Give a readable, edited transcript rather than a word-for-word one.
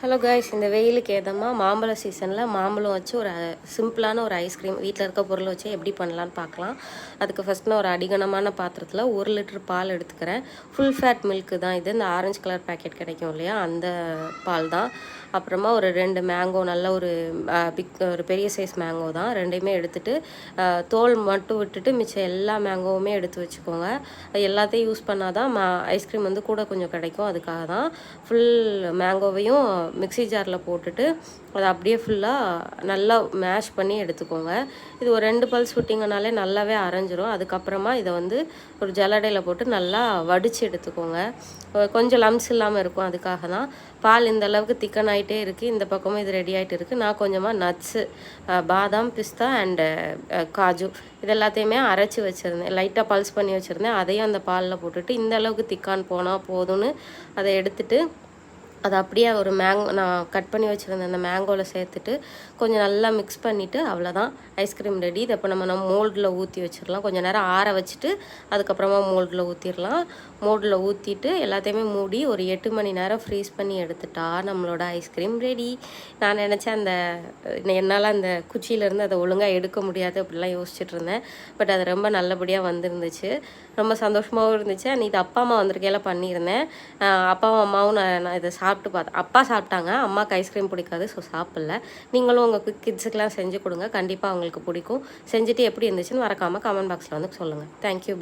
Hello guys, இந்த வெயிலுக்கு ஏதமா மாம்பழ சீசனில் மாம்பழம் வச்சு ஒரு சிம்பிளான ஒரு ஐஸ்கிரீம் வீட்டில் இருக்க பொருளை வச்சு எப்படி பண்ணலான்னு பார்க்கலாம். அதுக்கு ஃபஸ்ட் நான் ஒரு அடிகனமான பாத்திரத்தில் 1 லிட்டர் பால் எடுத்துக்கிறேன். ஃபுல் ஃபேட் மில்க்கு தான் இது. இந்த ஆரஞ்சு கலர் பேக்கெட் கிடைக்கும் இல்லையா, அந்த பால் தான். அப்புறமா ஒரு 2 மேங்கோ, நல்ல ஒரு ஒரு பெரிய சைஸ் மேங்கோ தான். ரெண்டையுமே எடுத்துகிட்டு தோல் மட்டும் விட்டுட்டு மிச்சம் எல்லா மேங்கோவுமே எடுத்து வச்சுக்கோங்க. எல்லாத்தையும் யூஸ் பண்ணால் தான் ஐஸ்கிரீம் வந்து கூட கொஞ்சம் கிடைக்கும். அதுக்காக தான் ஃபுல் மேங்கோவையும் மிக்ஸி ஜாரில் போட்டுட்டு அதை அப்படியே ஃபுல்லாக நல்லா மேஷ் பண்ணி எடுத்துக்கோங்க. இது ஒரு 2 பல்ஸ் விட்டிங்கனாலே நல்லாவே அரைஞ்சிரும். அதுக்கப்புறமா இதை வந்து ஒரு ஜல்லடையில் போட்டு நல்லா வடித்து எடுத்துக்கோங்க. கொஞ்சம் லம்ஸ் இல்லாமல் இருக்கும். அதுக்காக தான் பால் இந்த அளவுக்கு திக்கன் ஆகிட்டே இருக்குது. இந்த பக்கமும் இது ரெடி ஆகிட்டு இருக்குது. நான் கொஞ்சமாக நட்ஸு, பாதாம், பிஸ்தா அண்டு காஜு இது எல்லாத்தையுமே அரைச்சி வச்சுருந்தேன். லைட்டாக பல்ஸ் பண்ணி வச்சுருந்தேன். அதையும் அந்த பாலில் போட்டுட்டு இந்த அளவுக்கு திக்கான் போனால் போதும்னு அதை எடுத்துட்டு அதை அப்படியே ஒரு நான் கட் பண்ணி வச்சுருந்தேன் அந்த மேங்கோவில் சேர்த்துட்டு கொஞ்சம் நல்லா மிக்ஸ் பண்ணிவிட்டு அவ்வளோதான், ஐஸ்கிரீம் ரெடி. இதை இப்போ நம்ம மோல்டில் ஊற்றி வச்சிடலாம். கொஞ்சம் நேரம் ஆற வச்சுட்டு அதுக்கப்புறமா மோல்டில் ஊற்றிடலாம். மோல்டில் ஊற்றிட்டு எல்லாத்தையுமே மூடி ஒரு 8 மணி நேரம் ஃப்ரீஸ் பண்ணி எடுத்துட்டா நம்மளோட ஐஸ்கிரீம் ரெடி. நான் நினச்சேன் என்னால் அந்த குச்சியிலேருந்து அதை ஒழுங்காக எடுக்க முடியாது அப்படிலாம் யோசிச்சுட்டு இருந்தேன். பட் அது ரொம்ப நல்லபடியாக வந்துருந்துச்சு. ரொம்ப சந்தோஷமாகவும் இருந்துச்சு. இது அப்பா அம்மா வந்திருக்கையில பண்ணியிருந்தேன். அப்பாவும் அம்மாவும் நான் இதை சாப்பிட்டு பார்த்தேன். அப்பா சாப்பிட்டாங்க, அம்மாவுக்கு ஐஸ்கிரீம் பிடிக்காது, ஸோ சாப்பிடல. நீங்களும் உங்கள் கிட்ஸுக்கெலாம் செஞ்சு கொடுங்க, கண்டிப்பாக அவங்களுக்கு பிடிக்கும். செஞ்சுட்டு எப்படி இருந்துச்சுன்னு மறக்காமல் கமெண்ட் பாக்ஸில் வந்து சொல்லுங்கள். தேங்க்யூ.